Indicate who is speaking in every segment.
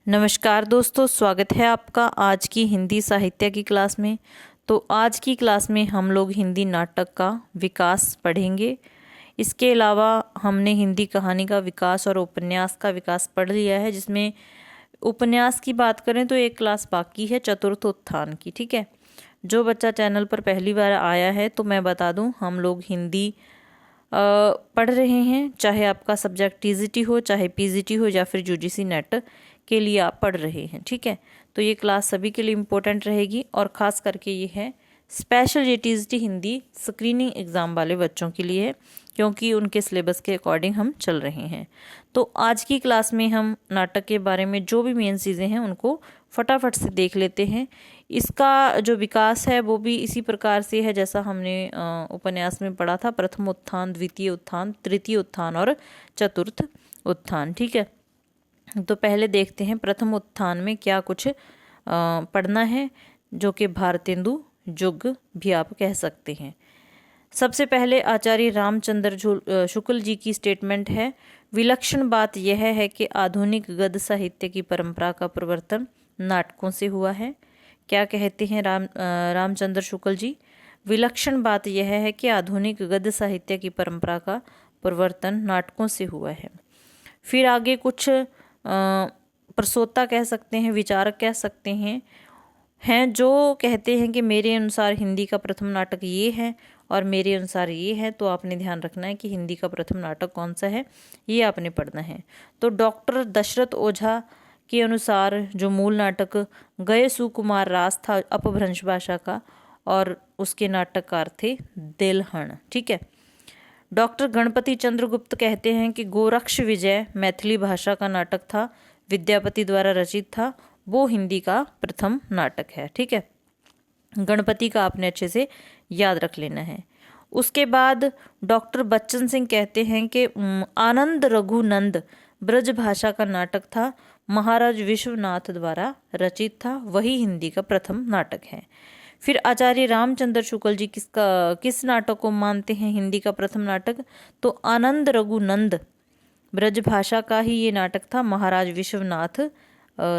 Speaker 1: नमस्कार दोस्तों, स्वागत है आपका आज की हिंदी साहित्य की क्लास में। तो आज की क्लास में हम लोग हिंदी नाटक का विकास पढ़ेंगे। इसके अलावा हमने हिंदी कहानी का विकास और उपन्यास का विकास पढ़ लिया है, जिसमें उपन्यास की बात करें तो एक क्लास बाकी है चतुर्थ उत्थान की। ठीक है, जो बच्चा चैनल पर पहली बार आया है तो मैं बता दूं, हम लोग हिंदी पढ़ रहे हैं, चाहे आपका सब्जेक्ट टीजीटी हो, चाहे पीजीटी हो, या फिर यूजीसी नेट के लिए आप पढ़ रहे हैं। ठीक है, तो ये क्लास सभी के लिए इम्पोर्टेंट रहेगी और ख़ास करके ये है स्पेशल, ये टीजीटी हिंदी स्क्रीनिंग एग्ज़ाम वाले बच्चों के लिए है, क्योंकि उनके सिलेबस के अकॉर्डिंग हम चल रहे हैं। तो आज की क्लास में हम नाटक के बारे में जो भी मेन चीज़ें हैं उनको फटाफट से देख लेते हैं। इसका जो विकास है वो भी इसी प्रकार से है जैसा हमने उपन्यास में पढ़ा था, प्रथम उत्थान, द्वितीय उत्थान, तृतीय उत्थान और चतुर्थ उत्थान। ठीक है, तो पहले देखते हैं प्रथम उत्थान में क्या कुछ पढ़ना है, जो कि भारतेंदु युग भी आप कह सकते हैं। सबसे पहले आचार्य रामचंद्र शुक्ल जी की स्टेटमेंट है, विलक्षण बात यह है कि आधुनिक गद्य साहित्य की परंपरा का प्रवर्तन नाटकों से हुआ है। क्या कहते हैं रामचंद्र शुक्ल जी? विलक्षण बात यह है कि आधुनिक गद्य साहित्य की परंपरा का प्रवर्तन नाटकों से हुआ है। फिर आगे कुछ प्रसोता कह सकते हैं, विचारक कह सकते हैं जो कहते हैं कि मेरे अनुसार हिंदी का प्रथम नाटक ये है और मेरे अनुसार ये है। तो आपने ध्यान रखना है कि हिंदी का प्रथम नाटक कौन सा है, ये आपने पढ़ना है। तो डॉक्टर दशरथ ओझा के अनुसार जो मूल नाटक गए सुकुमार रास था अपभ्रंश भाषा का, और उसके नाटककार थे दिलहन। ठीक है, डॉक्टर गणपति चंद्रगुप्त कहते हैं कि गोरक्ष विजय मैथिली भाषा का नाटक था, विद्यापति द्वारा रचित था, वो हिंदी का प्रथम नाटक है। ठीक है, गणपति का आपने अच्छे से याद रख लेना है। उसके बाद डॉक्टर बच्चन सिंह कहते हैं कि आनंद रघुनंद ब्रज भाषा का नाटक था, महाराज विश्वनाथ द्वारा रचित था, वही हिंदी का प्रथम नाटक है। फिर आचार्य रामचंद्र शुक्ल जी किस नाटक को मानते हैं हिंदी का प्रथम नाटक? तो आनंद रघुनंद ब्रज भाषा का ही ये नाटक था, महाराज विश्वनाथ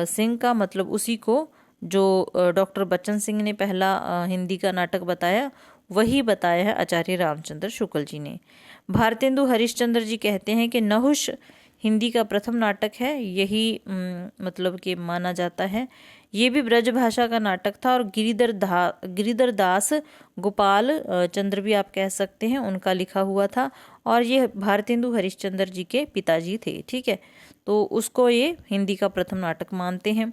Speaker 1: सिंह का, मतलब उसी को जो डॉक्टर बच्चन सिंह ने पहला हिंदी का नाटक बताया, वही बताया है आचार्य रामचंद्र शुक्ल जी ने। भारतेंदु हरिश्चंद्र जी कहते हैं कि नहुष हिंदी का प्रथम नाटक है, यही मतलब कि माना जाता है। ये भी ब्रज भाषा का नाटक था और गिरिधर दास गोपाल चंद्र भी आप कह सकते हैं, उनका लिखा हुआ था, और ये भारतेंदु हरिश्चंद्र जी के पिताजी थे। ठीक है, तो उसको ये हिंदी का प्रथम नाटक मानते हैं।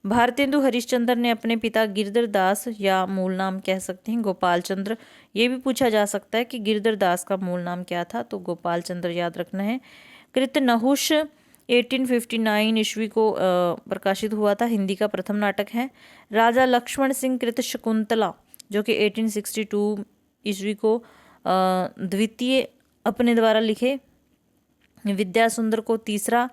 Speaker 1: भारतेंदु हरिश्चंद्र ने अपने पिता गिरिधर दास, या मूल नाम कह सकते हैं गोपाल चंद्र, ये भी पूछा जा सकता है कि गिरिधर दास का मूल नाम क्या था, तो गोपाल चंद्र याद रखना है। कृत नहुष 1859 ईस्वी को प्रकाशित हुआ था, हिंदी का प्रथम नाटक है। राजा लक्ष्मण सिंह कृत शकुंतला, जो कि 1862 ईस्वी को द्वितीय अपने द्वारा लिखे, विद्या सुंदर को तीसरा,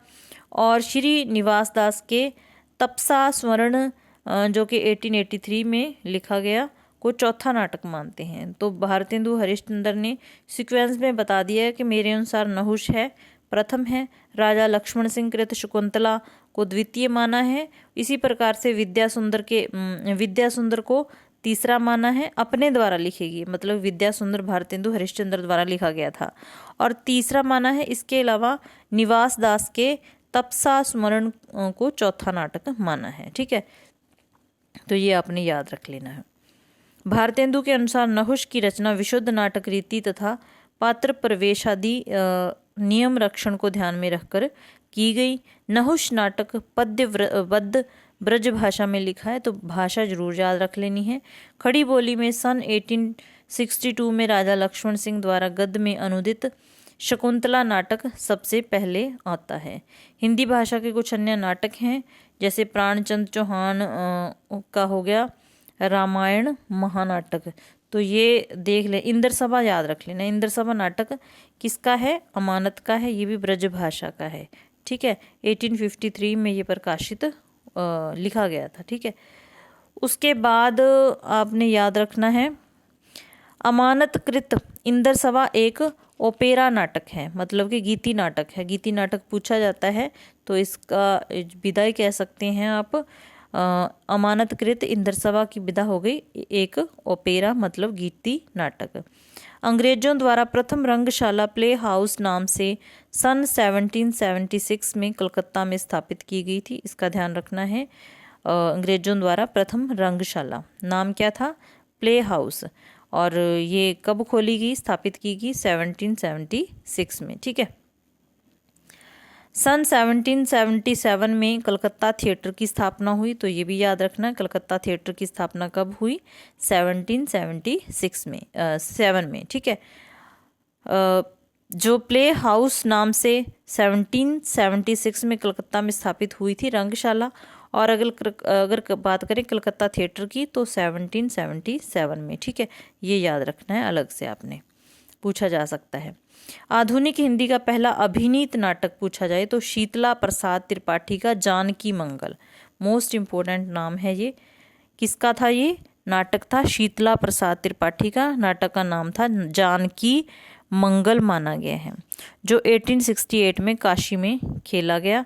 Speaker 1: और श्री निवास दास के तपसा स्वर्ण जो कि 1883 में लिखा गया को चौथा नाटक मानते हैं। तो भारतेंदु हरिश्चंद्र ने सीक्वेंस में बता दिया है कि मेरे अनुसार नहुष है प्रथम है, राजा लक्ष्मण सिंह कृत शकुंतला को द्वितीय माना है, इसी प्रकार से विद्या सुंदर को तीसरा माना है, अपने द्वारा लिखेगी, मतलब विद्या सुंदर भारतेंदु हरिश्चंद्र द्वारा लिखा गया था, और तीसरा माना है। इसके अलावा निवास दास के तपसा स्मरण को चौथा नाटक माना है। ठीक है, तो ये आपने याद रख लेना है। भारतेंदु के अनुसार नहुष की रचना विशुद्ध नाटक रीति तथा पात्र प्रवेश आदि नियम रक्षण को ध्यान में रखकर की गई। नहुष नाटक पद्य ब्रज भाषा में लिखा है, तो भाषा जरूर याद रख लेनी है। खड़ी बोली में सन 1862 में राजा लक्ष्मण सिंह द्वारा गद्य में अनुदित शकुंतला नाटक सबसे पहले आता है। हिंदी भाषा के कुछ अन्य नाटक हैं, जैसे प्राणचंद चौहान का हो गया रामायण महानाटक, तो ये देख ले। इंद्र सभा याद रख लेना, इंद्र सभा नाटक किसका है? अमानत का है, ये भी ब्रज भाषा का है। ठीक है, 1853 में ये प्रकाशित लिखा गया था। ठीक है, उसके बाद आपने याद रखना है अमानत कृत इंद्र सभा एक ओपेरा नाटक है, मतलब कि गीति नाटक है। गीति नाटक पूछा जाता है तो इसका विदाई कह सकते हैं आप, अमानतकृत इंद्रसभा की विदा हो गई एक ओपेरा मतलब गीति नाटक। अंग्रेजों द्वारा प्रथम रंगशाला प्ले हाउस नाम से सन 1776 में कलकत्ता में स्थापित की गई थी। इसका ध्यान रखना है। अंग्रेजों द्वारा प्रथम रंगशाला नाम क्या था? Play house. और ये कब खोली गई, स्थापित की गई? 1776 में। ठीक है। सन 1777 में कलकत्ता थिएटर की स्थापना हुई, तो ये भी याद रखना, कलकत्ता थिएटर की स्थापना कब हुई? 1776 में 7 में। ठीक है। जो प्ले हाउस नाम से 1776 में कलकत्ता में स्थापित हुई थी रंगशाला, और अगर बात करें कलकत्ता थिएटर की तो 1777 में। ठीक है, ये याद रखना है, अलग से आपने पूछा जा सकता है। आधुनिक हिंदी का पहला अभिनीत नाटक पूछा जाए तो शीतला प्रसाद त्रिपाठी का जानकी मंगल, मोस्ट इम्पोर्टेंट नाम है ये। किसका था ये नाटक? था शीतला प्रसाद त्रिपाठी का। नाटक का नाम था जानकी मंगल माना गया है, जो 1868 में काशी में खेला गया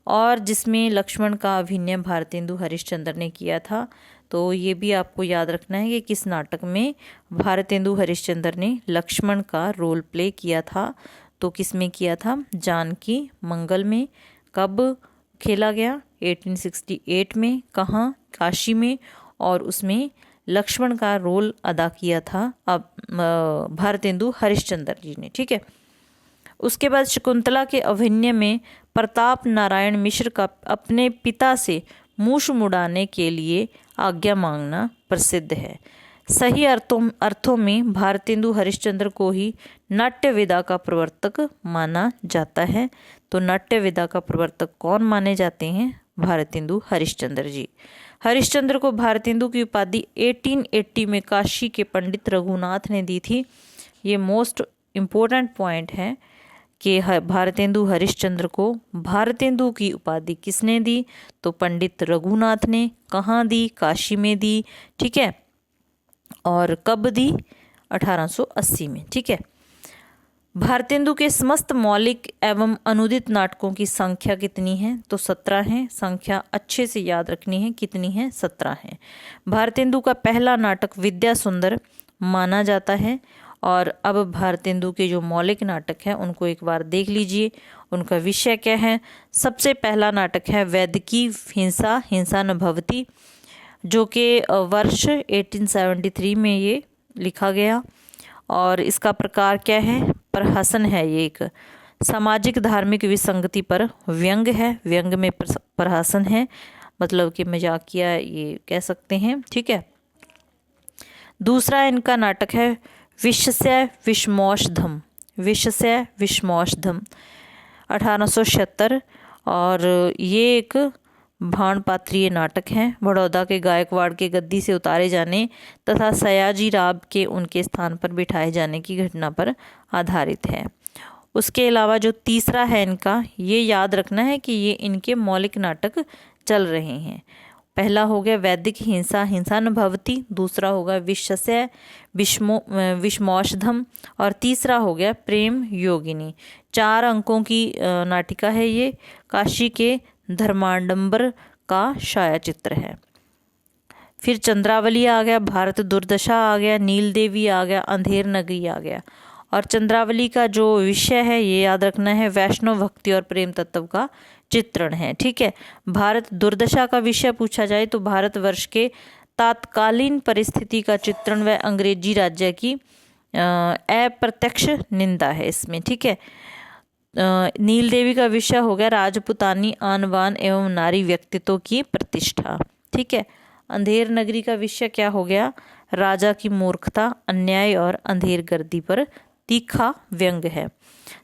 Speaker 1: और जिसमें लक्ष्मण का अभिनय भारतेंदु हरिश्चंद्र ने किया था। तो ये भी आपको याद रखना है कि किस नाटक में भारतेंदु हरिश्चंद्र ने लक्ष्मण का रोल प्ले किया था। तो किस में किया था? जानकी मंगल में। कब खेला गया? 1868 में। कहाँ? काशी में। और उसमें लक्ष्मण का रोल अदा किया था अब भारतेंदु हरिश्चंद्र जी ने। ठीक है। उसके बाद शकुंतला के अभिनय में प्रताप नारायण मिश्र का अपने पिता से मूछ मुड़ाने के लिए आज्ञा मांगना प्रसिद्ध है। सही अर्थों में भारतेंदु हरिश्चंद्र को ही नाट्य विधा का प्रवर्तक माना जाता है। तो नाट्य विधा का प्रवर्तक कौन माने जाते हैं? भारतेंदु हरिश्चंद्र जी। हरिश्चंद्र को भारतेंदु की उपाधि 1880 में काशी के पंडित रघुनाथ ने दी थी। ये मोस्ट इम्पोर्टेंट पॉइंट है कि भारतेंदु हरिश्चंद्र को भारतेंदु की उपाधि किसने दी? तो पंडित रघुनाथ ने। कहाँ दी? काशी में दी। ठीक है। और कब दी? 1880 में। ठीक है। भारतेंदु के समस्त मौलिक एवं अनुदित नाटकों की संख्या कितनी है? तो 17 है। संख्या अच्छे से याद रखनी है, कितनी है? 17 है। भारतेंदु का पहला नाटक विद्या सुंदर माना जाता है। और अब भारतेंदु के जो मौलिक नाटक है उनको एक बार देख लीजिए, उनका विषय क्या है। सबसे पहला नाटक है वैदिकी हिंसा, हिंसा न भवति, जो कि वर्ष 1873 में ये लिखा गया। और इसका प्रकार क्या है? प्रहसन है। ये एक सामाजिक धार्मिक विसंगति पर व्यंग है। व्यंग में प्रहसन है, मतलब कि मजाकिया ये कह सकते हैं। ठीक है। दूसरा इनका नाटक है विषस्य विषमौषधम, विषस्य विषमौषधम 1876। और ये एक भाणपात्रीय नाटक है। बड़ौदा के गायकवाड़ के गद्दी से उतारे जाने तथा सयाजी राव के उनके स्थान पर बिठाए जाने की घटना पर आधारित है। उसके अलावा जो तीसरा है इनका, ये याद रखना है कि ये इनके मौलिक नाटक चल रहे हैं। पहला हो गया वैदिक हिंसा, हिंसा न भवति। दूसरा होगा विषस्य विषमौषधम। और तीसरा हो गया प्रेम योगिनी। 4 अंकों की नाटिका है ये। काशी के धर्माडंबर का छायाचित्र है। फिर चंद्रावली आ गया, भारत दुर्दशा आ गया, नील देवी आ गया, अंधेर नगरी आ गया। और चंद्रावली का जो विषय है ये याद रखना है, वैष्णव भक्ति और प्रेम तत्व का चित्रण है। ठीक है। भारत दुर्दशा का विषय पूछा जाए तो भारतवर्ष के तात्कालीन परिस्थिति का चित्रण व अंग्रेजी राज्य की अप्रत्यक्ष निंदा है इसमें। ठीक है। नील देवी का विषय हो गया राजपुतानी आनवान एवं नारी व्यक्तित्व की प्रतिष्ठा। ठीक है। अंधेर नगरी का विषय क्या हो गया? राजा की मूर्खता, अन्याय और अंधेर गर्दी पर तीखा व्यंग है।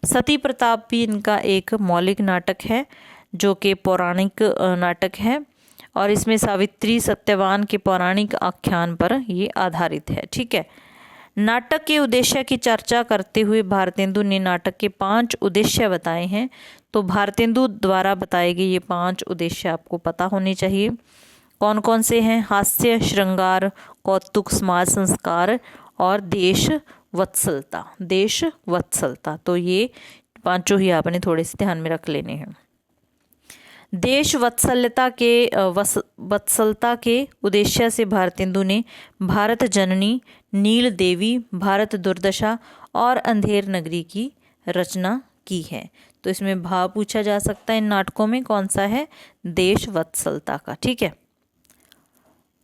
Speaker 1: सती प्रताप भी इनका एक मौलिक नाटक है, जो कि पौराणिक नाटक है। और इसमें सावित्री सत्यवान के पौराणिक आख्यान पर ये आधारित है। ठीक है। नाटक के उद्देश्य की चर्चा करते हुए भारतेंदु ने नाटक के 5 उद्देश्य बताए हैं। तो भारतेंदु द्वारा बताए गए ये 5 उद्देश्य आपको पता होने चाहिए। कौन कौन से हैं? हास्य, श्रृंगार, कौतुक, समाज संस्कार और देश वत्सलता, देश वत्सलता। तो ये पांचों ही आपने थोड़े से ध्यान में रख लेने हैं। देश वत्सलता के उद्देश्य से भारतेंदु ने भारत जननी, नील देवी, भारत दुर्दशा और अंधेर नगरी की रचना की है। तो इसमें भाव पूछा जा सकता है इन नाटकों में कौन सा है, देश वत्सलता का। ठीक है।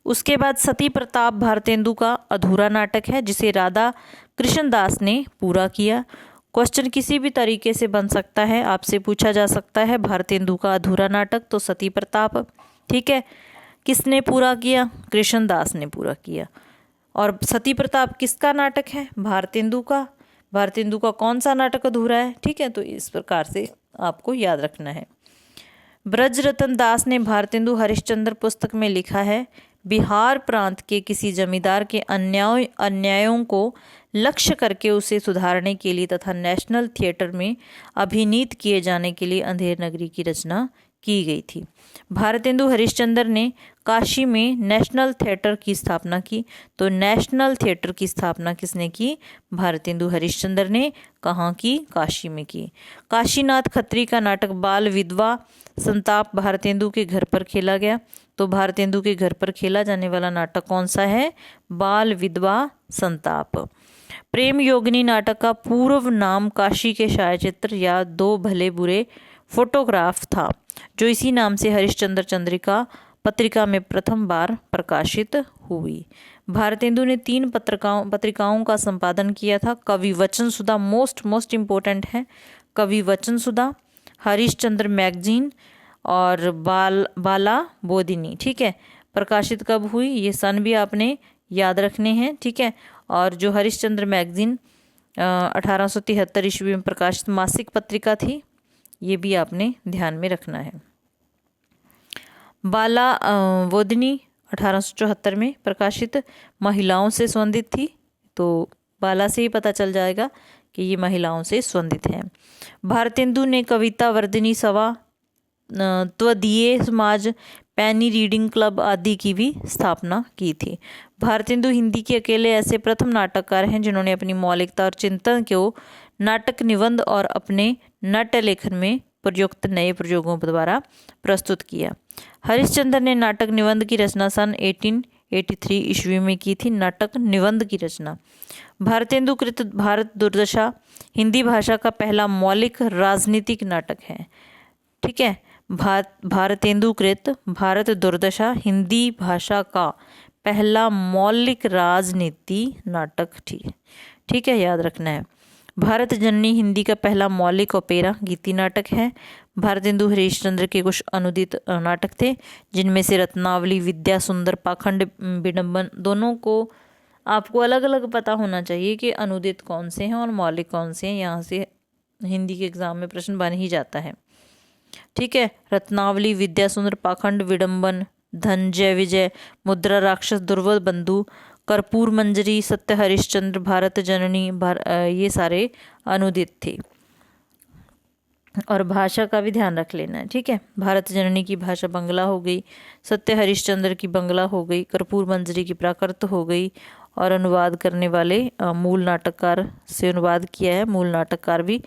Speaker 1: उसके बाद सती प्रताप भारतेंदु का अधूरा नाटक है, जिसे राधा कृष्णदास ने पूरा किया। क्वेश्चन किसी भी तरीके से बन सकता है, आपसे पूछा जा सकता है भारतेंदु का अधूरा नाटक, तो सती प्रताप। ठीक है। किसने पूरा किया, कृष्णदास ने पूरा किया। और सती प्रताप किसका नाटक है, भारतेंदु का। भारतेंदु का कौन सा नाटक अधूरा है। ठीक है। तो इस प्रकार से आपको याद रखना है। ब्रजरतन दास ने भारतेंदु हरिश्चंद्र पुस्तक में लिखा है, बिहार प्रांत के किसी जमींदार के अन्यायों को लक्ष्य करके उसे सुधारने के लिए तथा नेशनल थिएटर में अभिनीत किए जाने के लिए अंधेर नगरी की रचना की गई थी। भारतेंदु हरिश्चंद्र ने काशी में नेशनल थिएटर की स्थापना की। तो नेशनल थिएटर की स्थापना किसने की, भारतेंदु हरिश्चंद्र ने। कहाँ की, काशी में की। काशीनाथ खत्री का नाटक बाल विधवा संताप भारतेंदु के घर पर खेला गया। तो भारतेंदु के घर पर खेला जाने वाला नाटक कौन सा है, बाल विधवा संताप। प्रेम योगिनी नाटक का पूर्व नाम काशी के छायाचित्र या दो भले बुरे फोटोग्राफ था, जो इसी नाम से हरिश्चंद्र चंद्रिका पत्रिका में प्रथम बार प्रकाशित हुई। भारतेंदु ने 3 पत्रिकाओं का संपादन किया था। कवि वचन सुधा मोस्ट इम्पोर्टेंट है, कवि वचन सुधा, हरिश्चंद्र मैगजीन और बाला बोधिनी। ठीक है। प्रकाशित कब हुई, ये सन भी आपने याद रखने हैं। ठीक है। और जो हरिश्चंद्र मैगजीन 1873 ईस्वी में प्रकाशित मासिक पत्रिका थी, ये भी आपने ध्यान में रखना है। बाला बोधिनी 1874 में प्रकाशित महिलाओं से संबंधित थी। तो बाला से ही पता चल जाएगा कि ये महिलाओं से संबंधित है। भारतेंदु ने कविता वर्धिनी सभा, त्वदीय समाज, पैनी रीडिंग क्लब आदि की भी स्थापना की थी। भारतेंदु हिंदी के अकेले ऐसे प्रथम नाटककार हैं जिन्होंने अपनी मौलिकता और चिंतन को नाटक निबंध और अपने नाट्य लेखन में प्रयुक्त नए प्रयोगों द्वारा प्रस्तुत किया। हरिश्चंद्र ने नाटक निबंध की रचना सन 1883 ईस्वी में की थी। नाटक निबंध की रचना। भारतेंदु कृत भारत दुर्दशा हिंदी भाषा का पहला मौलिक राजनीतिक नाटक है। ठीक है। भारतेंदु कृत भारत दुर्दशा हिंदी भाषा का पहला मौलिक राजनीति नाटक थी। ठीक है, याद रखना है। भारत जननी हिंदी का पहला मौलिक ओपेरा गीति नाटक है। भारतेंदु हरिश्चंद्र के कुछ अनुदित नाटक थे, जिनमें से रत्नावली, विद्या सुंदर, पाखंड, विडंबन, दोनों को आपको अलग अलग पता होना चाहिए कि अनुदित कौन से हैं और मौलिक कौन से हैं। यहाँ से हिंदी के एग्जाम में प्रश्न बन ही जाता है। ठीक है। रत्नावली, विद्या सुंदर, पाखंड, विडंबन, धनंजय विजय, मुद्रा राक्षस, दुर्वल बंधु, कर्पूर मंजरी, सत्य हरिश्चंद्र, भारत जननी, ये सारे अनुदित थे। और भाषा का भी ध्यान रख लेना है। ठीक है। भारत जननी की भाषा बंगला हो गई, सत्य हरिश्चंद्र की बंगला हो गई, कर्पूर मंजरी की प्राकृत हो गई, और अनुवाद करने वाले मूल नाटककार से अनुवाद किया है। मूल नाटककार भी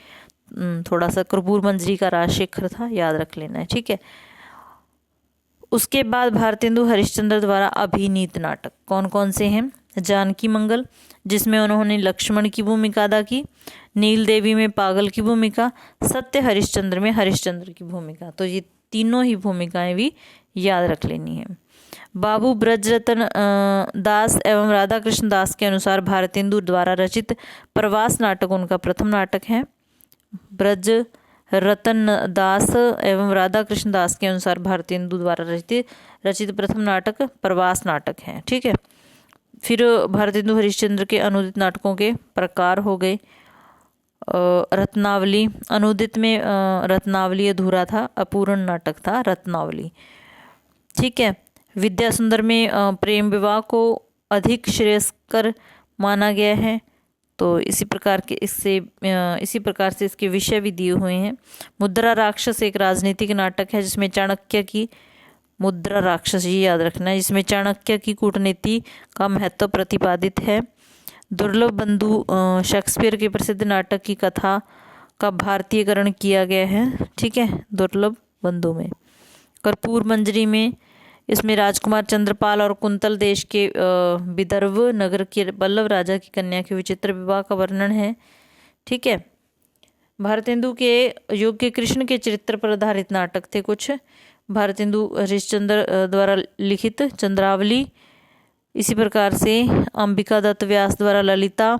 Speaker 1: थोड़ा सा कर्पूर मंजरी का राजशेखर था, याद रख लेना है। ठीक है। उसके बाद भारतेंदु हरिश्चंद्र द्वारा अभिनीत नाटक कौन कौन से हैं? जानकी मंगल, जिसमें उन्होंने लक्ष्मण की भूमिका अदा की, नील देवी में पागल की भूमिका, सत्य हरिश्चंद्र में हरिश्चंद्र की भूमिका। तो ये तीनों ही भूमिकाएं भी याद रख लेनी है। बाबू ब्रजरतन दास एवं राधा कृष्ण दास के अनुसार भारतेंदु द्वारा रचित प्रवास नाटक उनका प्रथम नाटक है। ब्रज रतन दास एवं राधा कृष्ण दास के अनुसार भारतेंदु द्वारा रचित प्रथम नाटक प्रवास नाटक है। ठीक है। फिर भारतेंदु हरिश्चंद्र के अनुदित नाटकों के प्रकार हो गए। रत्नावली, अनुदित में रत्नावली अधूरा था, अपूर्ण नाटक था रत्नावली। ठीक है। विद्या सुंदर में प्रेम विवाह को अधिक श्रेयस्कर माना गया है। तो इसी प्रकार से इसके विषय भी दिए हुए हैं। मुद्रा राक्षस एक राजनीतिक नाटक है, जिसमें चाणक्य की, मुद्रा राक्षस ये याद रखना है, जिसमें चाणक्य की कूटनीति का महत्व प्रतिपादित है। दुर्लभ बंधु शेक्सपियर के प्रसिद्ध नाटक की कथा का भारतीयकरण किया गया है, ठीक है, दुर्लभ बंधु में। कर्पूर मंजरी में इसमें राजकुमार चंद्रपाल और कुंतल देश के विदर्भ नगर के बल्लभ राजा की कन्या के विचित्र विवाह का वर्णन है, ठीक है। भारतेंदु के युग के कृष्ण के चरित्र पर आधारित नाटक थे कुछ। भारतेंदु हरिश्चंद्र द्वारा लिखित चंद्रावली, इसी प्रकार से अंबिका दत्त व्यास द्वारा ललिता,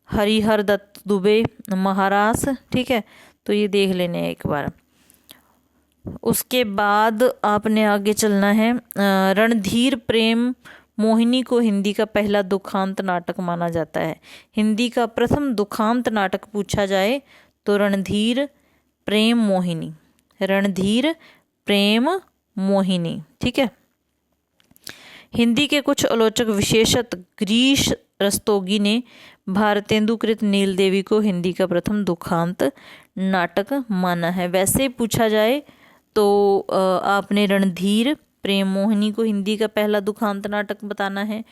Speaker 1: हरिहर दत्त दुबे महारास, ठीक है। तो ये देख लेने एक बार। उसके बाद आपने आगे चलना है। रणधीर प्रेम मोहिनी को हिंदी का पहला दुखांत नाटक माना जाता है। हिंदी का प्रथम दुखांत नाटक पूछा जाए तो रणधीर प्रेम मोहिनी, रणधीर प्रेम मोहिनी, ठीक है। हिंदी के कुछ आलोचक विशेषत गिरीश रस्तोगी ने भारतेंदु कृत नील देवी को हिंदी का प्रथम दुखांत नाटक माना है। वैसे पूछा जाए तो आपने रणधीर प्रेम मोहिनी को हिंदी का पहला दुखांत नाटक बताना है।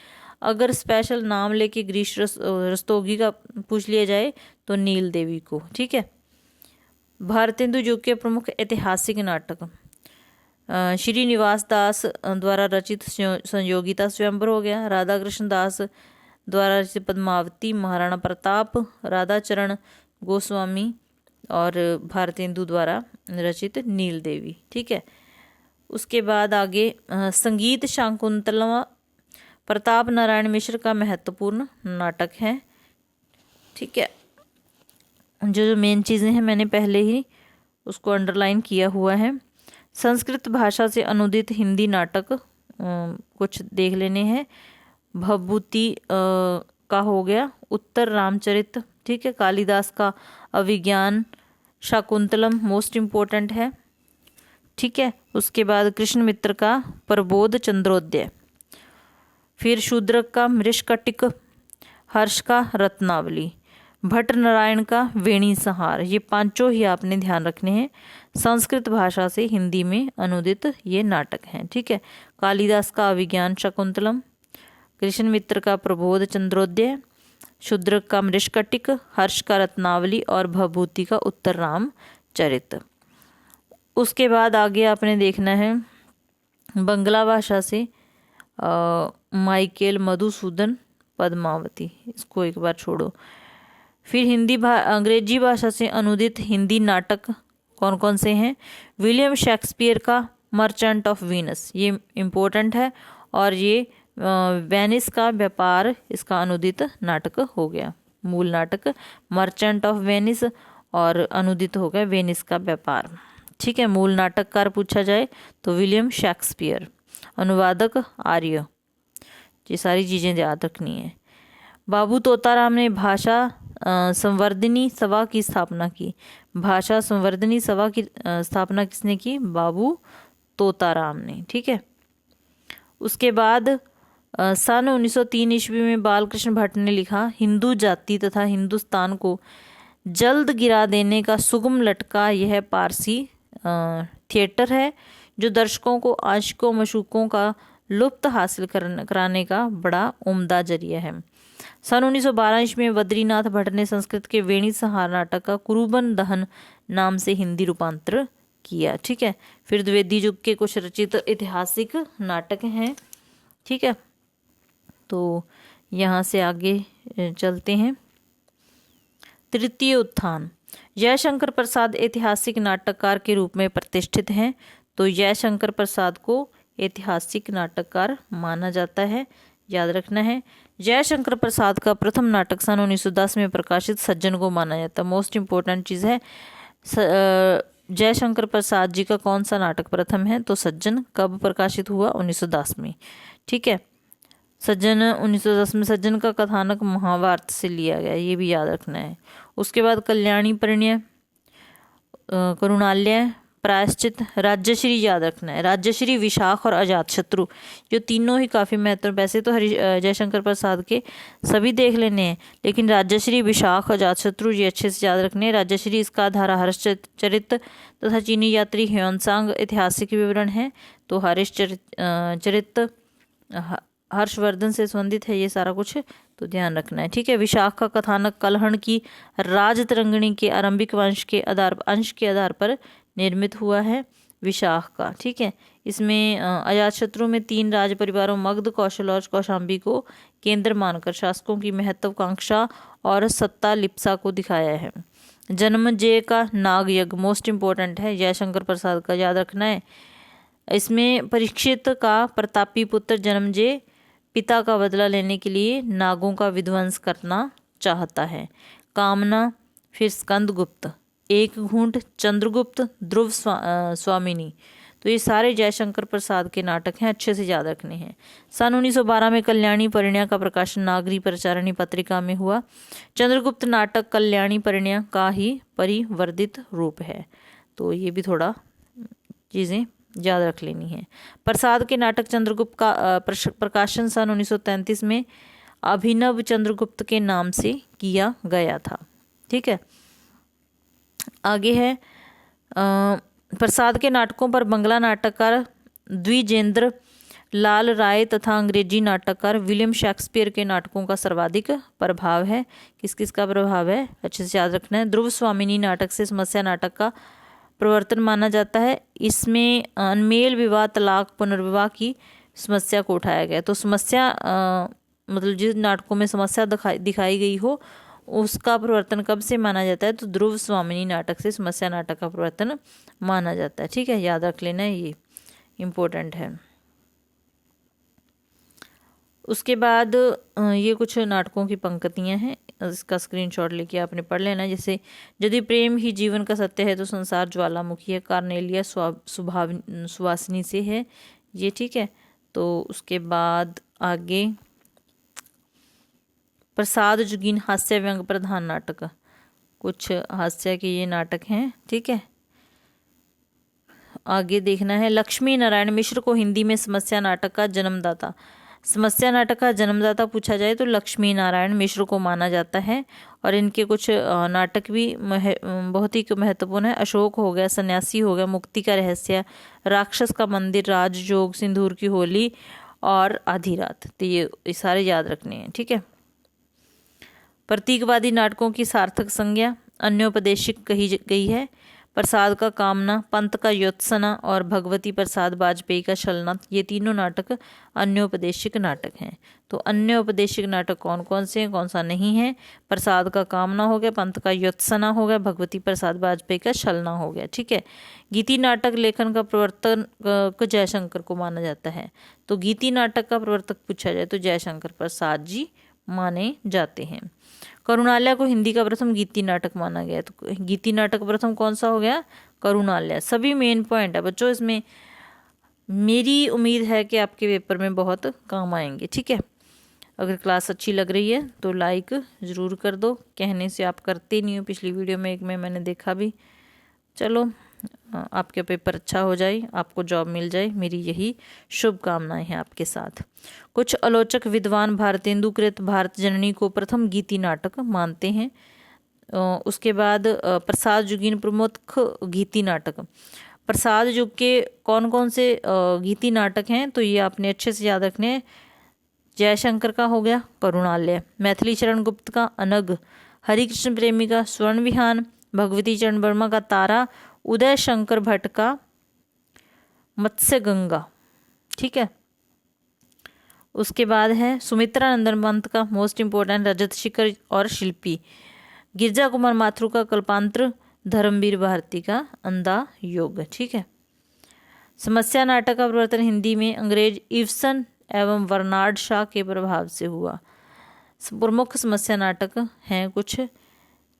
Speaker 1: अगर स्पेशल नाम लेके गिरीश रस्तोगी का पूछ लिया जाए तो नील देवी को, ठीक है। भारतेंदु युग के प्रमुख ऐतिहासिक नाटक श्रीनिवास दास द्वारा रचित संयोगिता स्वयंवर हो गया, राधा कृष्ण दास द्वारा रचित पद्मावती, महाराणा प्रताप, राधाचरण गोस्वामी और भारतेंदु द्वारा रचित नील देवी, ठीक है। उसके बाद आगे संगीत शाकुंतलम प्रताप नारायण मिश्र का महत्वपूर्ण नाटक है, ठीक है। जो मेन चीज़ें हैं मैंने पहले ही उसको अंडरलाइन किया हुआ है। संस्कृत भाषा से अनुदित हिंदी नाटक कुछ देख लेने हैं। भवभूति का हो गया, उत्तर रामचरित, ठीक है, कालिदास का अभिज्ञान, शाकुंतलम मोस्ट इम्पोर्टेंट है, ठीक है। उसके बाद कृष्ण मित्र का प्रबोध चंद्रोदय, फिर शूद्रक का मृषकटिक, हर्ष का रत्नावली, भट्ट नारायण का वेणी संहार। ये पांचों ही आपने ध्यान रखने हैं। संस्कृत भाषा से हिंदी में अनुदित ये नाटक हैं, ठीक है। कालिदास का अभिज्ञान शकुंतलम, कृष्ण मित्र का प्रबोध चंद्रोदय, शूद्रक का मृषकटिक, हर्ष का रत्नावली और भवभूति का उत्तर रामचरित। उसके बाद आगे आपने देखना है बंगला भाषा से माइकेल मधुसूदन पद्मावती, इसको एक बार छोड़ो। फिर अंग्रेजी भाषा से अनुदित हिंदी नाटक कौन कौन से हैं? विलियम शेक्सपियर का मर्चेंट ऑफ वीनस, ये इम्पोर्टेंट है, और ये वेनिस का व्यापार इसका अनुदित नाटक हो गया। मूल नाटक मर्चेंट ऑफ वेनिस और अनुदित हो गया वेनिस का व्यापार, ठीक है। मूल नाटककार पूछा जाए तो विलियम शेक्सपियर, अनुवादक आर्य। ये सारी चीज़ें याद रखनी है। बाबू तोताराम ने भाषा संवर्धनी सभा की स्थापना की। भाषा संवर्धनी सभा की स्थापना किसने की? बाबू तोताराम ने, ठीक है। उसके बाद सन 1903 ईस्वी में बालकृष्ण भट्ट ने लिखा, हिंदू जाति तथा हिंदुस्तान को जल्द गिरा देने का सुगम लटका यह पारसी थिएटर है, जो दर्शकों को आशिकों मशूकों का लुप्त हासिल कराने का बड़ा उम्दा जरिया है। सन 1912 ईस्वी में बद्रीनाथ भट्ट ने संस्कृत के वेणी संहार नाटक का कुरुबन दहन नाम से हिंदी रूपांतर किया, ठीक है। फिर द्विवेदी युग के कुछ रचित ऐतिहासिक नाटक हैं, ठीक है। तो यहाँ से आगे चलते हैं। तृतीय उत्थान, जयशंकर प्रसाद ऐतिहासिक नाटककार के रूप में प्रतिष्ठित हैं, तो जयशंकर प्रसाद को ऐतिहासिक नाटककार माना जाता है, याद रखना है। जयशंकर प्रसाद का प्रथम नाटक सन 1910 में प्रकाशित सज्जन को माना जाता है। मोस्ट इम्पोर्टेंट चीज़ है, जयशंकर प्रसाद जी का कौन सा नाटक प्रथम है? तो सज्जन कब प्रकाशित हुआ? 1910 में, ठीक है। सज्जन 1910 में सज्जन का कथानक महाभारत से लिया गया, ये भी याद रखना है। उसके बाद कल्याणी परिणय, करुणालय, प्रायश्चित, राज्यश्री याद रखना है। राज्यश्री, विशाख और अजातशत्रु, जो तीनों ही काफ़ी महत्वपूर्ण, वैसे तो जयशंकर प्रसाद के सभी देख लेने हैं, लेकिन राज्यश्री, विशाख, अजातशत्रु ये अच्छे से याद रखने हैं। राज्यश्री इसका धारा हर्षचरित तथा चीनी यात्री ह्वेनसांग ऐतिहासिक विवरण है, तो हर्षचरित हर्षवर्धन से संबंधित है ये सारा कुछ, तो ध्यान रखना है। ठीक है। विशाख का कथानक कलहण की राजतरंगिणी के आरंभिक अंश के आधार पर निर्मित हुआ है, विशाख का। ठीक है। इसमें अजातशत्रु में 3 राज परिवारों मगध, कौशल और कौशांबी को केंद्र मानकर शासकों की महत्वाकांक्षा और सत्ता लिप्सा को दिखाया है। जन्मजय का नाग यज्ञ मोस्ट इम्पोर्टेंट है, जयशंकर प्रसाद का याद रखना है। इसमें परीक्षित का प्रतापी पुत्र जन्मजय पिता का बदला लेने के लिए नागों का विध्वंस करना चाहता है। कामना, फिर स्कंदगुप्त, एक घूंट, चंद्रगुप्त, ध्रुव स्वामिनी, तो ये सारे जयशंकर प्रसाद के नाटक हैं, अच्छे से याद रखने हैं। सन 1912 में कल्याणी परिणय का प्रकाशन नागरी प्रचारिणी पत्रिका में हुआ। चंद्रगुप्त नाटक कल्याणी परिणय का ही परिवर्धित रूप है, तो ये भी थोड़ा चीज़ें याद रख लेनी है। प्रसाद के नाटक चंद्रगुप्त का प्रकाशन सन 1933 में अभिनव चंद्रगुप्त के नाम से किया गया था। ठीक है। आगे है प्रसाद के नाटकों पर बंगला नाटककार द्विजेंद्र लाल राय तथा अंग्रेजी नाटककार विलियम शेक्सपियर के नाटकों का सर्वाधिक प्रभाव है। किस किस का प्रभाव है, अच्छे से याद रखना है। ध्रुव स्वामिनी नाटक से समस्या नाटक का प्रवर्तन माना जाता है। इसमें अनमेल विवाह, तलाक, पुनर्विवाह की समस्या को उठाया गया। तो समस्या मतलब जिस नाटकों में समस्या दिखाई गई हो उसका प्रवर्तन कब से माना जाता है, तो ध्रुव स्वामिनी नाटक से समस्या नाटक का प्रवर्तन माना जाता है। ठीक है, याद रख लेना, ये इम्पोर्टेंट है। उसके बाद ये कुछ नाटकों की पंक्तियां हैं, इसका स्क्रीनशॉट लेके आपने पढ़ लेना। जैसे यदि प्रेम ही जीवन का सत्य है तो संसार ज्वालामुखी है, कार्नेलिया सुवासिनी से है ये। ठीक है। तो उसके बाद आगे प्रसाद जुगीन हास्य व्यंग प्रधान नाटक, कुछ हास्य के ये नाटक हैं। ठीक है। आगे देखना है लक्ष्मी नारायण मिश्र को हिंदी में समस्या नाटक का जन्मदाता, समस्या नाटक का जन्मदाता पूछा जाए तो लक्ष्मी नारायण मिश्र को माना जाता है। और इनके कुछ नाटक भी बहुत ही महत्वपूर्ण है। अशोक हो गया, सन्यासी हो गया, मुक्ति का रहस्य, राक्षस का मंदिर, राजयोग, सिंदूर की होली और आधी रात, तो ये सारे याद रखने हैं। ठीक है। प्रतीकवादी नाटकों की सार्थक संज्ञा अन्योपदेशिक कही गई है। प्रसाद का कामना, पंत का योत्सना और भगवती प्रसाद वाजपेयी का छलना, ये तीनों नाटक अन्योपदेशिक नाटक हैं। तो अन्योपदेशिक नाटक कौन कौन से हैं, कौन सा नहीं है? प्रसाद का कामना हो गया, पंत का योत्सना हो गया, भगवती प्रसाद वाजपेयी का छलना हो गया। ठीक है। गीति नाटक लेखन का प्रवर्तन जयशंकर को माना जाता है। तो गीति नाटक का प्रवर्तक पूछा जाए तो जयशंकर प्रसाद जी माने जाते हैं। करुणालय को हिंदी का प्रथम गीति नाटक माना गया। तो गीति नाटक प्रथम कौन सा हो गया? करुणालय। सभी मेन पॉइंट है बच्चों, इसमें मेरी उम्मीद है कि आपके पेपर में बहुत काम आएंगे। ठीक है। अगर क्लास अच्छी लग रही है तो लाइक ज़रूर कर दो, कहने से आप करते नहीं हो। पिछली वीडियो में एक में मैंने देखा भी। चलो, आपका पेपर अच्छा हो जाए, आपको जॉब मिल जाए, मेरी यही शुभकामनाएं हैं आपके साथ। कुछ आलोचक विद्वान भारतेंदुकृत भारत जननी को प्रथम गीति नाटक मानते हैं। उसके बाद प्रसाद जुगीन प्रमुख गीति नाटक। प्रसाद युग के कौन कौन से गीति नाटक हैं, तो ये आपने अच्छे से याद रखने हैं। जयशंकर का हो गया करुणालय, मैथिली चरण गुप्त का अनग, हरिकृष्ण प्रेमी का स्वर्ण विहान, भगवती चरण वर्मा का तारा, उदय शंकर भट्ट का मत्स्य गंगा। ठीक है। उसके बाद है सुमित्रा नंदन पंत का मोस्ट इम्पोर्टेंट रजत शिखर और शिल्पी, गिरजा कुमार माथुर का कल्पांतर, धर्मवीर भारती का अंधा योग। ठीक है। समस्या नाटक का प्रवर्तन हिंदी में अंग्रेज इवसन एवं बर्नार्ड शॉ के प्रभाव से हुआ। प्रमुख समस्या नाटक हैं कुछ,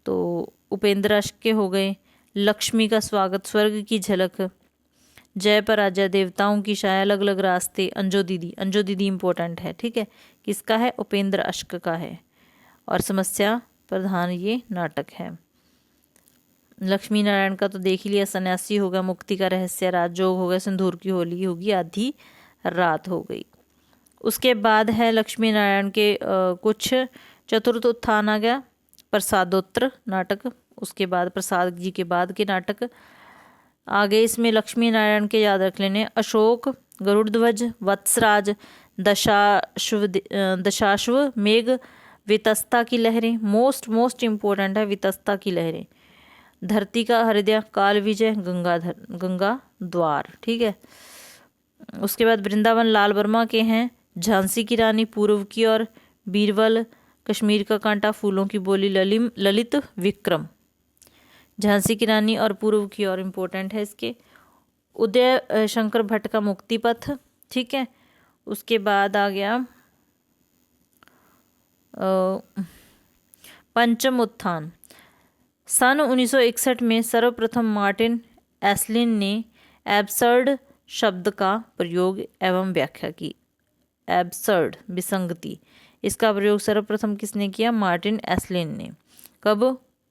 Speaker 1: तो उपेंद्र अश्क के हो गए, लक्ष्मी का स्वागत, स्वर्ग की झलक, जय पराजय, देवताओं की शाया, अलग अलग रास्ते, अंजो दीदी। अंजो दीदी इंपॉर्टेंट है। ठीक है। किसका है? उपेंद्र अश्क का है। और समस्या प्रधान ये नाटक है। लक्ष्मी नारायण का तो देख ही लिया, सन्यासी हो गया, मुक्ति का रहस्य, राजयोग हो गया, सिंदूर की होली होगी, आधी रात हो गई। उसके बाद है लक्ष्मी नारायण के कुछ चतुर्थ उत्थान आ गया, प्रसादोत्तर नाटक। उसके बाद प्रसाद जी के बाद के नाटक आगे। इसमें लक्ष्मी नारायण के याद रख लेने, अशोक, गरुड़ ध्वज, वत्सराज, दशाश्वमेघ, वितस्ता की लहरें, मोस्ट इम्पोर्टेंट है वितस्ता की लहरें, धरती का हृदय, काल विजय, गंगा द्वार। ठीक है। उसके बाद वृंदावन लाल वर्मा के हैं, झांसी की रानी पूर्व की और बीरबल, कश्मीर का कांटा, फूलों की बोली, ललित विक्रम। झांसी की रानी और पूर्व की ओर इम्पोर्टेंट है इसके। उदय शंकर भट्ट का मुक्ति पथ। ठीक है। उसके बाद आ गया पंचम उत्थान। सन 1961 में सर्वप्रथम मार्टिन एस्लिन ने एब्सर्ड शब्द का प्रयोग एवं व्याख्या की। एब्सर्ड, विसंगति, इसका प्रयोग सर्वप्रथम किसने किया? मार्टिन एस्लिन ने। कब?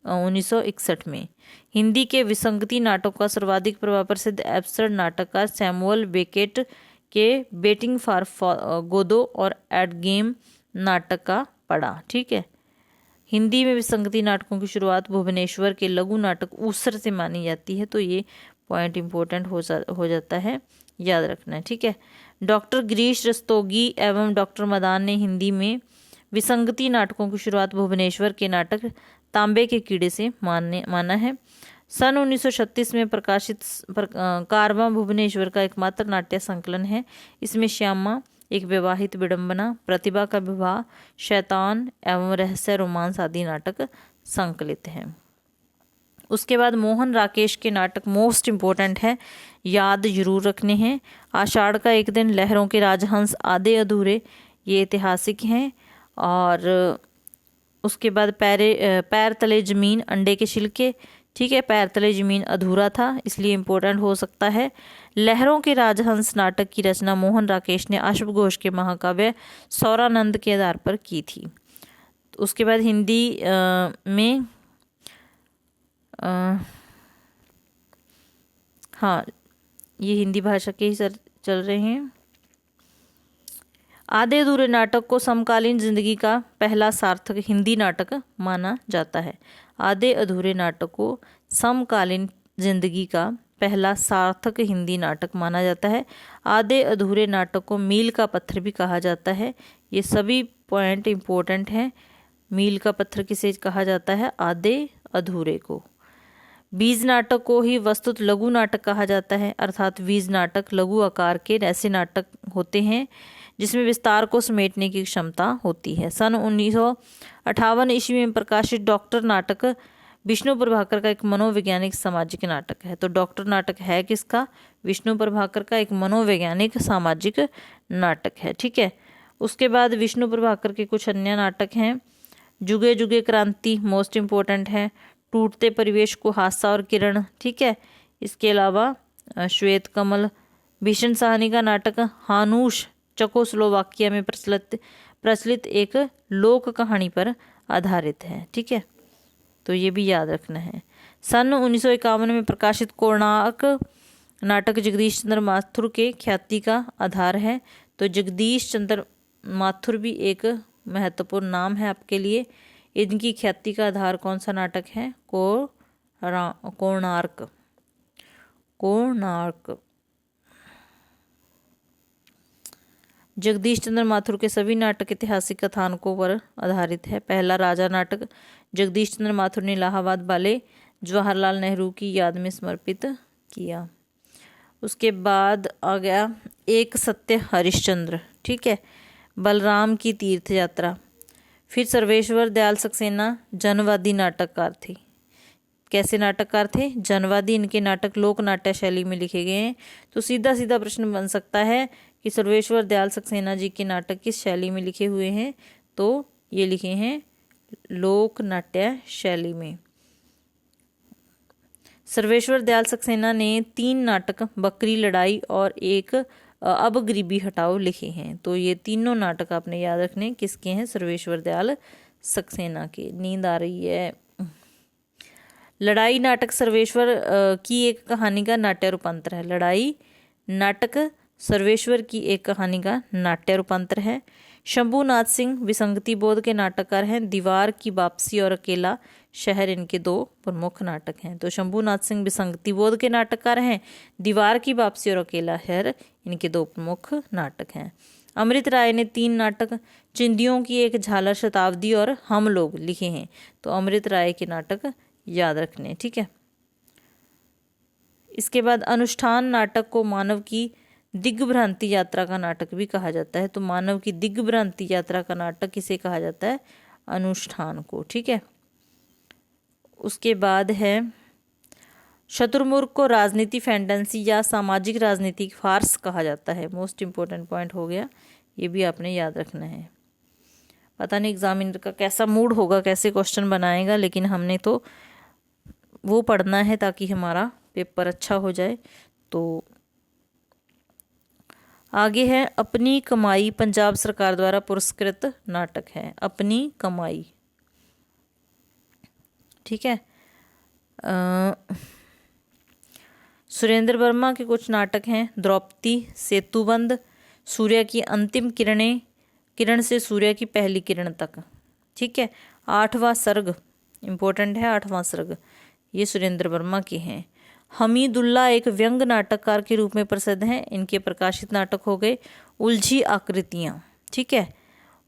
Speaker 1: 1961 में। हिंदी के विसंगति नाटक का सर्वाधिक प्रभाव प्रसिद्ध एब्सर्ड नाटककार सैमुअल बेकेट के वेटिंग फॉर गोदो और एट गेम नाटक का पड़ा। ठीक है। हिंदी में विसंगति नाटकों की शुरुआत भुवनेश्वर के लघु नाटक ऊसर से मानी जाती है। तो ये पॉइंट इंपॉर्टेंट हो जाता है, याद रखना है। ठीक है। डॉक्टर गिरीश रस्तोगी एवं डॉक्टर मदान ने हिंदी में विसंगति नाटकों की शुरुआत भुवनेश्वर के नाटक तांबे के कीड़े से माना है। सन 1936 में प्रकाशित कारवां भुवनेश्वर का एकमात्र नाट्य संकलन है। इसमें श्यामा, एक विवाहित विडंबना, प्रतिभा का विवाह, शैतान एवं रहस्य, रोमांस आदि नाटक संकलित हैं। उसके बाद मोहन राकेश के नाटक मोस्ट इम्पोर्टेंट है, याद जरूर रखने हैं। आषाढ़ का एक दिन, लहरों के राजहंस, आधे अधूरे, ये ऐतिहासिक हैं। और उसके बाद पैर तले जमीन, अंडे के छिलके। ठीक है। पैर तले जमीन अधूरा था, इसलिए इम्पोर्टेंट हो सकता है। लहरों के राजहंस नाटक की रचना मोहन राकेश ने अश्व घोष के महाकाव्य सौरानंद के आधार पर की थी। उसके बाद हिंदी में हाँ, ये हिंदी भाषा के ही चल रहे हैं। आधे अधूरे नाटक को समकालीन जिंदगी का पहला सार्थक हिंदी नाटक माना जाता है। आधे अधूरे नाटक को समकालीन जिंदगी का पहला सार्थक हिंदी नाटक माना जाता है। आधे अधूरे नाटक को मील का पत्थर भी कहा जाता है। ये सभी पॉइंट इम्पोर्टेंट हैं। मील का पत्थर किसे कहा जाता है? आधे अधूरे को। बीज नाटक को ही वस्तुत लघु नाटक कहा जाता है, अर्थात बीज नाटक लघु आकार के ऐसे नाटक होते हैं जिसमें विस्तार को समेटने की क्षमता होती है। सन 1958 ईस्वी में प्रकाशित डॉक्टर नाटक विष्णु प्रभाकर का एक मनोवैज्ञानिक सामाजिक नाटक है। तो डॉक्टर नाटक है किसका? विष्णु प्रभाकर का एक मनोवैज्ञानिक सामाजिक नाटक है। ठीक है। उसके बाद विष्णु प्रभाकर के कुछ अन्य नाटक हैं। जुगे जुगे क्रांति मोस्ट इम्पोर्टेंट है। टूटते परिवेश को, हादसा और किरण। ठीक है। इसके अलावा श्वेत कमल, भीषण साहनी का नाटक हानूश चेकोस्लोवाकिया में प्रचलित एक लोक कहानी पर आधारित है। ठीक है। तो ये भी याद रखना है। सन 1951 में प्रकाशित कोणार्क नाटक जगदीश चंद्र माथुर के ख्याति का आधार है। तो जगदीश चंद्र माथुर भी एक महत्वपूर्ण नाम है आपके लिए। इनकी ख्याति का आधार कौन सा नाटक है? कोणार्क। जगदीश चंद्र माथुर के सभी नाटक ऐतिहासिक कथानकों पर आधारित है। पहला राजा नाटक जगदीश चंद्र माथुर ने इलाहाबाद वाले जवाहरलाल नेहरू की याद में समर्पित किया। उसके बाद आ गया एक सत्य हरिश्चंद्र। ठीक है। बलराम की तीर्थ यात्रा। फिर सर्वेश्वर दयाल सक्सेना जनवादी नाटककार थे। कैसे नाटककार थे? जनवादी। इनके नाटक लोक नाट्य शैली में लिखे गए हैं। तो सीधा सीधा प्रश्न बन सकता है कि सर्वेश्वर दयाल सक्सेना जी के नाटक किस शैली में लिखे हुए हैं? तो ये लिखे हैं लोक नाट्य शैली में। सर्वेश्वर दयाल सक्सेना ने 3 नाटक बकरी लड़ाई और एक अब गरीबी हटाओ लिखे हैं। तो ये तीनों नाटक आपने याद रखने किसके हैं? सर्वेश्वर दयाल सक्सेना के। नींद आ रही है। लड़ाई नाटक सर्वेश्वर की एक कहानी का नाट्य रूपांतर है। लड़ाई नाटक सर्वेश्वर की एक कहानी का नाट्य रूपांतर है। शंभूनाथ सिंह विसंगति बोध के नाटककार हैं। दीवार की वापसी और अकेला शहर इनके 2 प्रमुख नाटक हैं। तो शंभूनाथ सिंह विसंगति बोध के नाटककार हैं। दीवार की वापसी और अकेला शहर इनके 2 प्रमुख नाटक हैं। अमृत राय ने 3 नाटक चिंदियों की एक झालर, शताब्दी और हम लोग लिखे हैं। तो अमृत राय के नाटक याद रखने, ठीक है। इसके बाद अनुष्ठान नाटक को मानव की दिग्भ्रांति यात्रा का नाटक भी कहा जाता है। तो मानव की दिग्भ्रांति यात्रा का नाटक किसे कहा जाता है? अनुष्ठान को, ठीक है। उसके बाद है शत्रुमुर्ग को राजनीति फैंटेसी या सामाजिक राजनीतिक फार्स कहा जाता है। मोस्ट इंपॉर्टेंट पॉइंट हो गया, ये भी आपने याद रखना है। पता नहीं एग्जामिनर का कैसा मूड होगा, कैसे क्वेश्चन बनाएगा, लेकिन हमने तो वो पढ़ना है ताकि हमारा पेपर अच्छा हो जाए। तो आगे है अपनी कमाई, पंजाब सरकार द्वारा पुरस्कृत नाटक है। अपनी कमाई, ठीक है। सुरेंद्र वर्मा के कुछ नाटक हैं। द्रौपदी, सेतुबंद, सूर्य की अंतिम किरणें, किरण से सूर्य की पहली किरण तक, ठीक है। 8वां सर्ग इम्पोर्टेंट है, 8वां सर्ग ये सुरेंद्र वर्मा के हैं। हमीदुल्ला एक व्यंग नाटककार के रूप में प्रसिद्ध हैं। इनके प्रकाशित नाटक हो गए उलझी आकृतियाँ, ठीक है।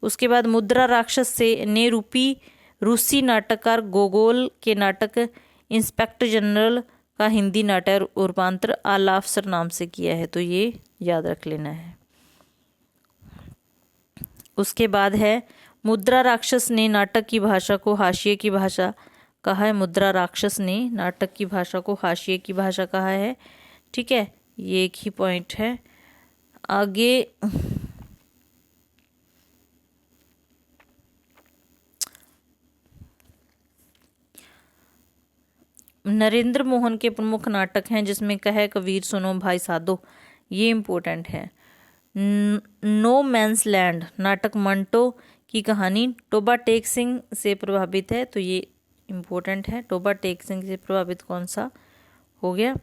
Speaker 1: उसके बाद मुद्रा राक्षस से ने रूसी नाटककार गोगोल के नाटक इंस्पेक्टर जनरल का हिंदी नाटक रूपांतर आलाफसर नाम से किया है। तो ये याद रख लेना है। उसके बाद है मुद्रा राक्षस ने नाटक की भाषा को हाशिए की भाषा कहा है। मुद्रा राक्षस ने नाटक की भाषा को हाशिए की भाषा कहा है, ठीक है। ये एक ही पॉइंट है। आगे नरेंद्र मोहन के प्रमुख नाटक हैं, जिसमें कहे कबीर सुनो भाई साधो, ये इम्पोर्टेंट है। नो मैंस लैंड नाटक मंटो की कहानी टोबा टेक सिंह से प्रभावित है। तो ये इम्पोर्टेंट है। टोबा टेक सिंह से प्रभावित कौन सा हो गया?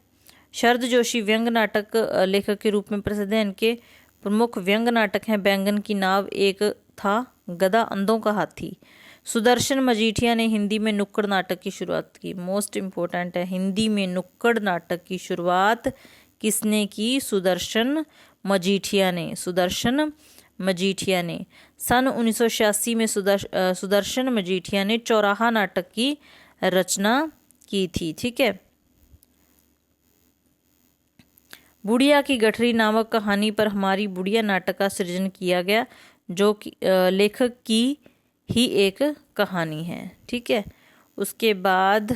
Speaker 1: शरद जोशी व्यंग नाटक लेखक के रूप में प्रसिद्ध है। इनके प्रमुख व्यंग नाटक हैं बैंगन की नाव, एक था गधा, अंधों का हाथी। सुदर्शन मजीठिया ने हिंदी में नुक्कड़ नाटक की शुरुआत की। मोस्ट इम्पोर्टेंट है, हिंदी में नुक्कड़ नाटक की शुरुआत किसने की? सुदर्शन मजीठिया ने। सुदर्शन मजीठिया ने सन 1986 में सुदर्शन मजीठिया ने चौराहा नाटक की रचना की थी, ठीक है। बुढ़िया की गठरी नामक कहानी पर हमारी बुढ़िया नाटक का सृजन किया गया, जो कि लेखक की ही एक कहानी है, ठीक है। उसके बाद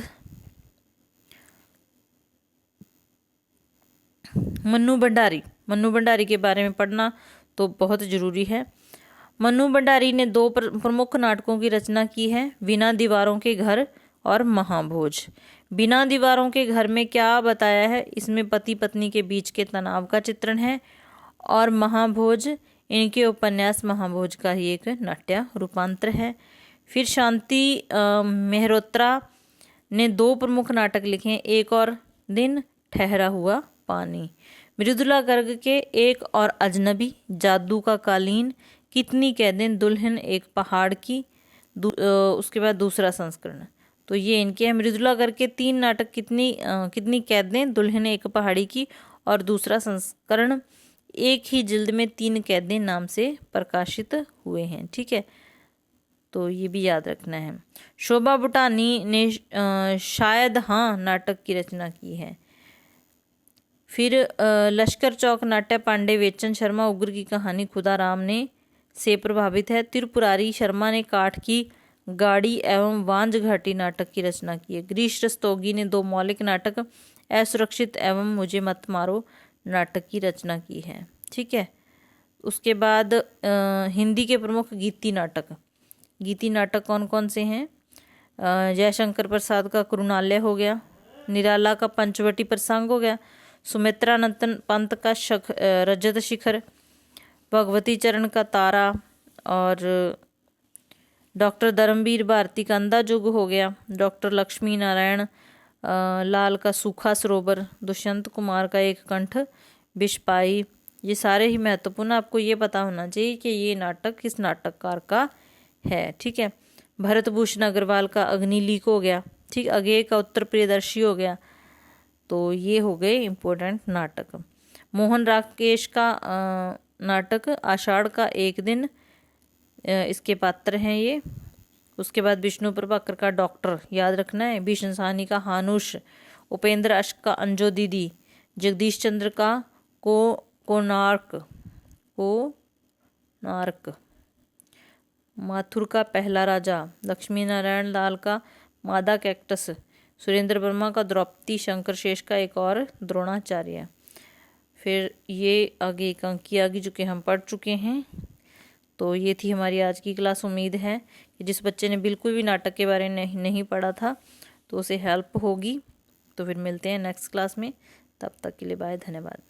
Speaker 1: मन्नू भंडारी, मन्नू भंडारी के बारे में पढ़ना तो बहुत ज़रूरी है। मन्नू भंडारी ने 2 प्रमुख नाटकों की रचना की है, बिना दीवारों के घर और महाभोज। बिना दीवारों के घर में क्या बताया है? इसमें पति पत्नी के बीच के तनाव का चित्रण है, और महाभोज इनके उपन्यास महाभोज का ही एक नाट्य रूपांतर है। फिर शांति मेहरोत्रा ने 2 प्रमुख नाटक लिखे हैं, एक और दिन, ठहरा हुआ पानी। मृदुला गर्ग के एक और अजनबी, जादू का कालीन, कितनी कैदें, दुल्हन एक पहाड़ की, उसके बाद दूसरा संस्करण। तो ये इनके हैं। मृदुला गर्ग के 3 नाटक, कितनी कैदें, दुल्हन एक पहाड़ी की और दूसरा संस्करण, एक ही जिल्द में 3 कैदें नाम से प्रकाशित हुए हैं, ठीक है। तो ये भी याद रखना है। शोभा बुटानी ने शायद हाँ नाटक की रचना की है। फिर लश्कर चौक नाट्य पांडे वेचन शर्मा उग्र की कहानी खुदाराम ने से प्रभावित है। त्रिपुरारी शर्मा ने काठ की गाड़ी एवं वांझ घाटी नाटक की रचना की है। गिरीश रस्तोगी ने 2 मौलिक नाटक असुरक्षित एवं मुझे मत मारो नाटक की रचना की है, ठीक है। उसके बाद हिंदी के प्रमुख गीति नाटक, गीति नाटक कौन कौन से हैं? जयशंकर प्रसाद का करुणालय हो गया, निराला का पंचवटी प्रसंग हो गया, सुमित्रा नंदन पंत का रजत शिखर, भगवती चरण का तारा, और डॉक्टर धर्मवीर भारती का अंधा जुग हो गया, डॉक्टर लक्ष्मी नारायण लाल का सूखा सरोवर, दुष्यंत कुमार का एक कंठ बिशपाई। ये सारे ही महत्वपूर्ण, आपको ये पता होना चाहिए कि ये नाटक किस नाटककार का है, ठीक है। भरत भूषण अग्रवाल का अग्निलीक हो गया, ठीक। अगेय का उत्तर प्रियदर्शी हो गया। तो ये हो गए इम्पोर्टेंट नाटक। मोहन राकेश का नाटक आषाढ़ का एक दिन, इसके पात्र हैं ये। उसके बाद विष्णु प्रभाकर का डॉक्टर याद रखना है, भीषण साहनी का हानुष, उपेंद्र अश्क का अंजो दीदी, जगदीश चंद्र का कोणार्क, माथुर का पहला राजा, लक्ष्मी नारायण लाल का मादा कैक्टस, सुरेंद्र वर्मा का द्रौपदी, शंकर शेष का एक और द्रोणाचार्य। फिर ये आगे एक अंकी आ गई जो कि हम पढ़ चुके हैं। तो ये थी हमारी आज की क्लास। उम्मीद है कि जिस बच्चे ने बिल्कुल भी नाटक के बारे में नहीं पढ़ा था तो उसे हेल्प होगी। तो फिर मिलते हैं नेक्स्ट क्लास में, तब तक के लिए बाय, धन्यवाद।